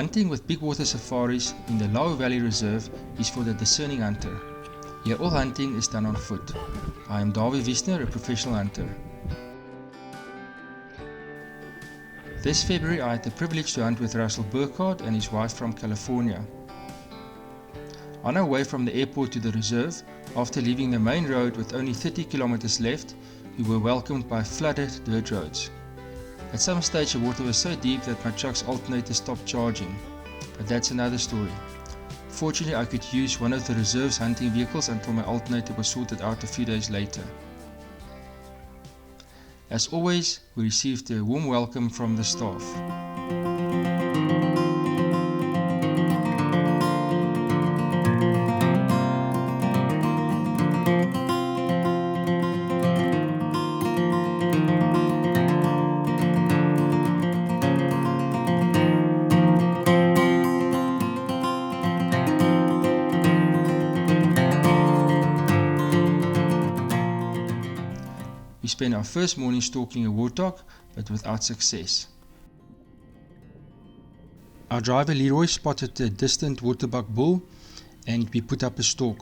Hunting with big water safaris in the Laohu Valley Reserve is for the discerning hunter. Here all hunting is done on foot. I am Dawie Wiesner, a professional hunter. This February I had the privilege to hunt with Russell Burkhard and his wife from California. On our way from the airport to the reserve, after leaving the main road with only 30 kilometers left, we were welcomed by flooded dirt roads. At some stage the water was so deep that my truck's alternator stopped charging, but that's another story. Fortunately I could use one of the reserve's hunting vehicles until my alternator was sorted out a few days later. As always, we received a warm welcome from the staff. We spent our first morning stalking a warthog, but without success. Our driver Leroy spotted a distant waterbuck bull and we put up a stalk.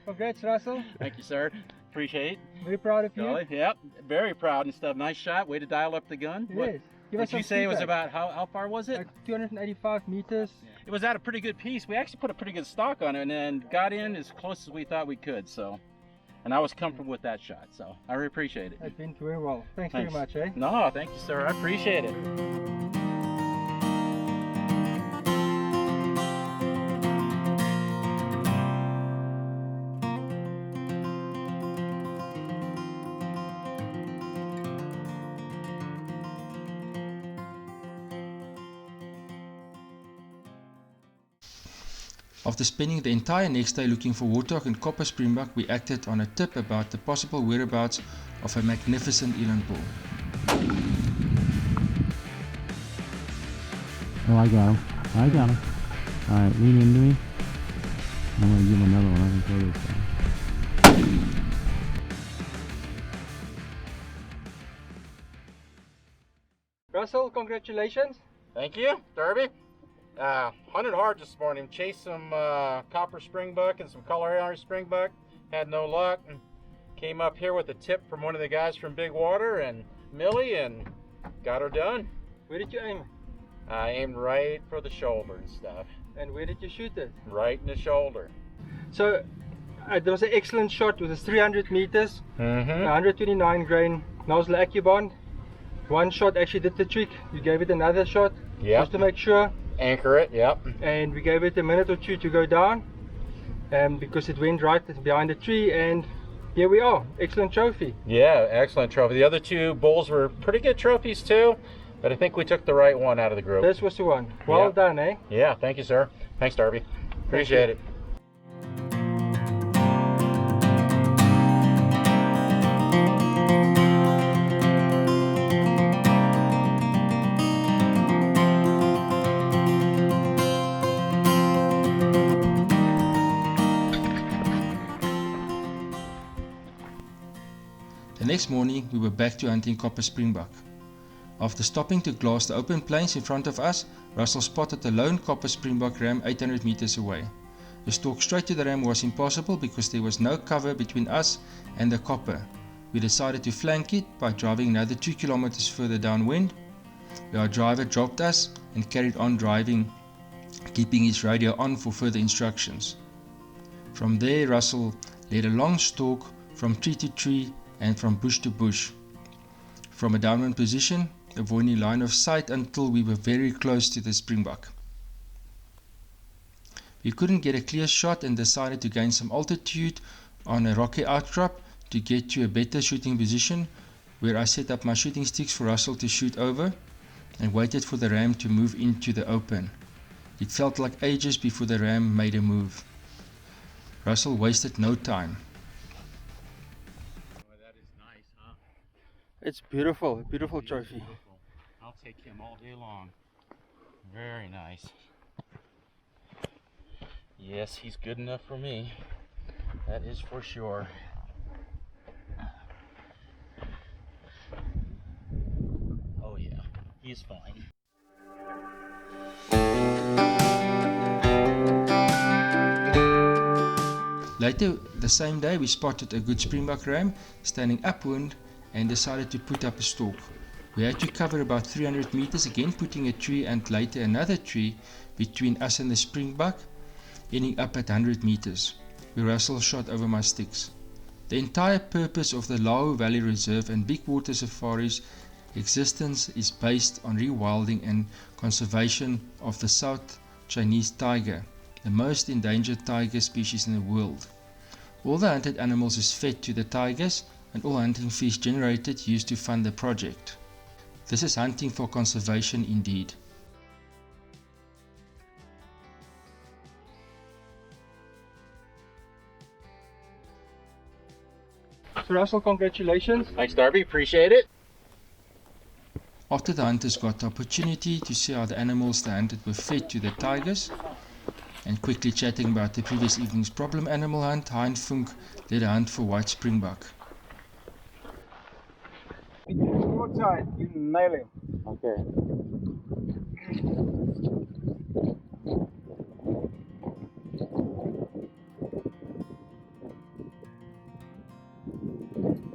Congrats, Russell. Thank you, sir. Appreciate it. Very proud of you. Golly, yep, very proud and stuff. Nice shot. Way to dial up the gun. Yes. What you say it was about, how far was it? Like 285 meters. It was at a pretty good piece. We actually put a pretty good stock on it and then got in as close as we thought we could. So, and I was comfortable with that shot. So I really appreciate it. That went very well. Thanks very much, eh? No, thank you, sir. I appreciate it. After spending the entire next day looking for warthog and copper springbuck, we acted on a tip about the possible whereabouts of a magnificent eland bull. Oh, I got him. I got him. Alright, lean into me. I'm going to give him another one. I can throw this down. Russell, congratulations. Thank you, Derby. Hunted hard this morning. Chased some copper springbuck and some Colorado springbuck. Had no luck. And came up here with a tip from one of the guys from Big Water and Millie and got her done. Where did you aim? I aimed right for the shoulder and stuff. And where did you shoot it? Right in the shoulder. So, there was an excellent shot with 300 meters, 129 grain nozzle AccuBond. One shot actually did the trick. You gave it another shot just to make sure. Anchor it, yep. And we gave it a minute or two to go down because it went right behind the tree, and here we are. Excellent trophy. Yeah, excellent trophy. The other two bulls were pretty good trophies too, but I think we took the right one out of the group. This was the one. Well done, eh? Yeah, thank you, sir. Thanks, Darby. Appreciate it. The next morning we were back to hunting copper springbuck. After stopping to glass the open plains in front of us, Russell spotted a lone copper springbuck ram 800 meters away. The stalk straight to the ram was impossible because there was no cover between us and the copper. We decided to flank it by driving another 2 kilometers further downwind, where our driver dropped us and carried on driving, keeping his radio on for further instructions. From there Russell led a long stalk from tree to tree and from bush to bush, from a downwind position, avoiding line of sight until we were very close to the springbuck. We couldn't get a clear shot and decided to gain some altitude on a rocky outcrop to get to a better shooting position, where I set up my shooting sticks for Russell to shoot over and waited for the ram to move into the open. It felt like ages before the ram made a move. Russell wasted no time. It's beautiful, beautiful trophy. Beautiful. I'll take him all day long. Very nice. Yes, he's good enough for me. That is for sure. He's fine. Later the same day we spotted a good springbok ram standing upwind and decided to put up a stalk. We had to cover about 300 meters, again putting a tree and later another tree between us and the springbok, ending up at 100 meters, where Russell shot over my sticks. The entire purpose of the Laohu Valley Reserve and Big Water Safari's existence is based on rewilding and conservation of the South Chinese tiger, the most endangered tiger species in the world. All the hunted animals is fed to the tigers, and all hunting fees generated used to fund the project. This is hunting for conservation indeed. So Russell, congratulations. Thanks, Darby. Appreciate it. After the hunters got the opportunity to see how the animals they hunted were fed to the tigers, and quickly chatting about the previous evening's problem animal hunt, Hein Funk led a hunt for white springbok. Outside, you nail him. Okay.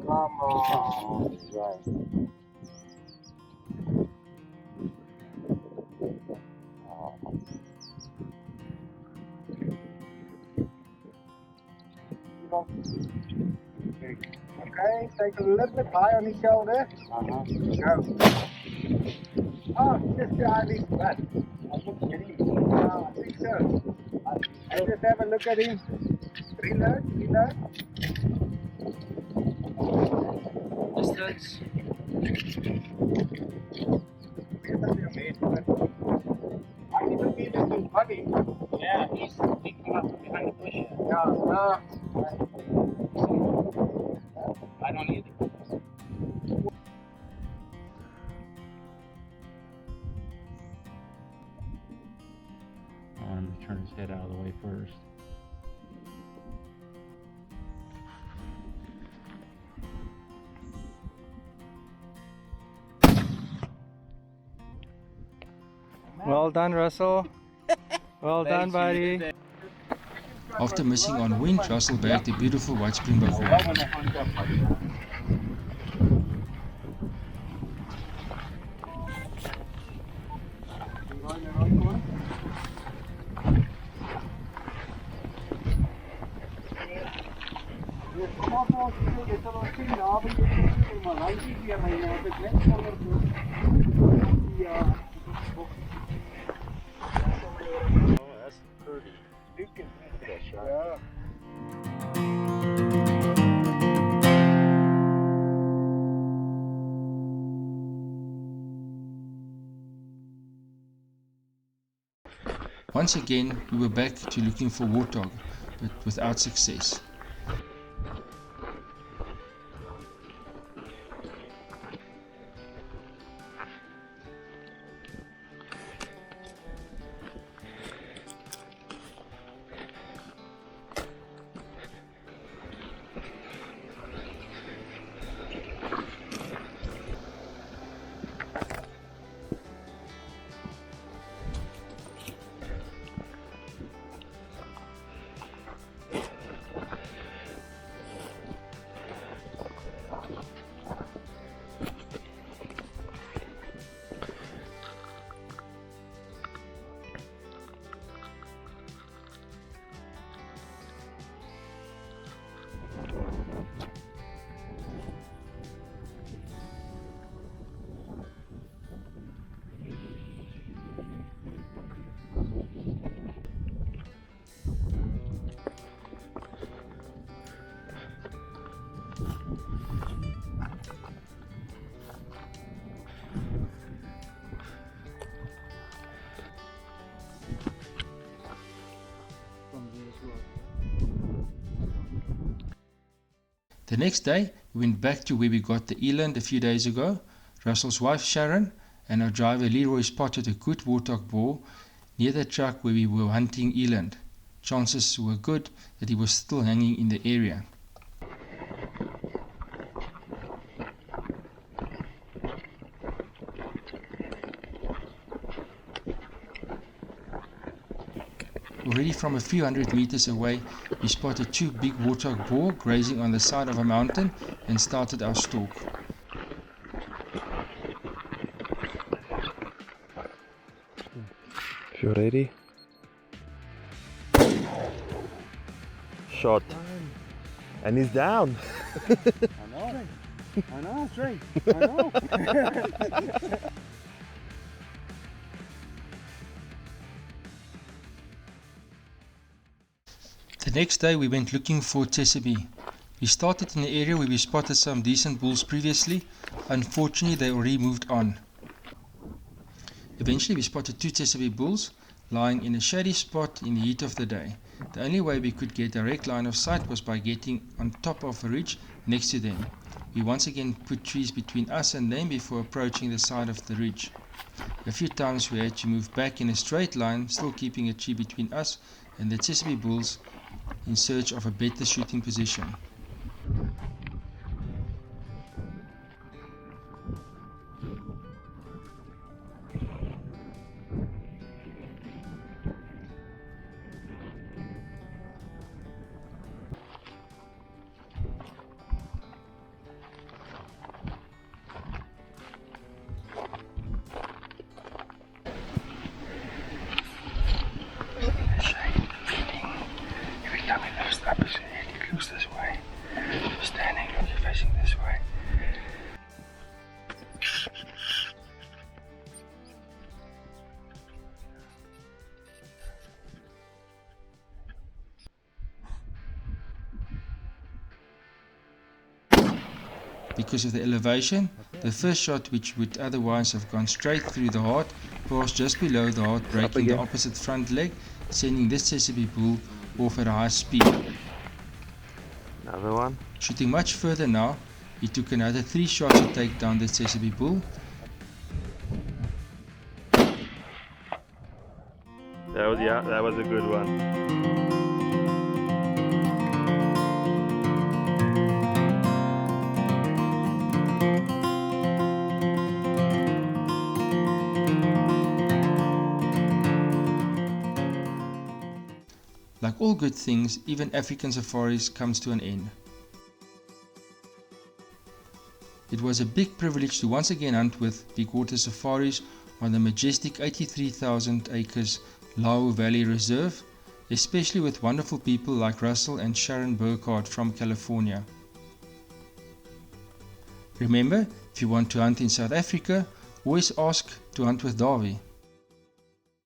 Come on. Right. Okay, take a little bit high on his shoulder. Go. Oh, just behind his butt. I think so. I just have a look at him. Reload. Distance. I even feel it his body. Yeah, he's picking up behind the bush. Yeah, I don't either. I want him to turn his head out of the way first. Well done, Russell. Well done, buddy. After missing on wind, Russell bagged a beautiful white springbok ram. Oh, that's pretty. Yeah. Once again, we were back to looking for warthog, but without success. The next day, we went back to where we got the eland a few days ago. Russell's wife Sharon and our driver Leroy spotted a good warthog boar near the truck where we were hunting eland. Chances were good that he was still hanging in the area. Already from a few hundred meters away, we spotted two big warthog boar grazing on the side of a mountain and started our stalk. If you're ready. Shot. And he's down. I know, straight. I know. The next day we went looking for tsesebe. We started in the area where we spotted some decent bulls previously. Unfortunately, they already moved on. Eventually we spotted two tsesebe bulls lying in a shady spot in the heat of the day. The only way we could get direct line of sight was by getting on top of a ridge next to them. We once again put trees between us and them before approaching the side of the ridge. A few times we had to move back in a straight line, still keeping a tree between us and the tsesebe bulls in search of a better shooting position. Because of the elevation, the first shot, which would otherwise have gone straight through the heart, passed just below the heart, breaking the opposite front leg, sending this tsesebe bull off at a high speed. Another one. Shooting much further now, he took another 3 shots to take down the tsesebe bull. That was a good one. Like all good things, even African safaris comes to an end. It was a big privilege to once again hunt with big water safaris on the majestic 83,000 acres Laohu Valley Reserve, especially with wonderful people like Russell and Sharon Burkhard from California. Remember, if you want to hunt in South Africa, always ask to hunt with Davy.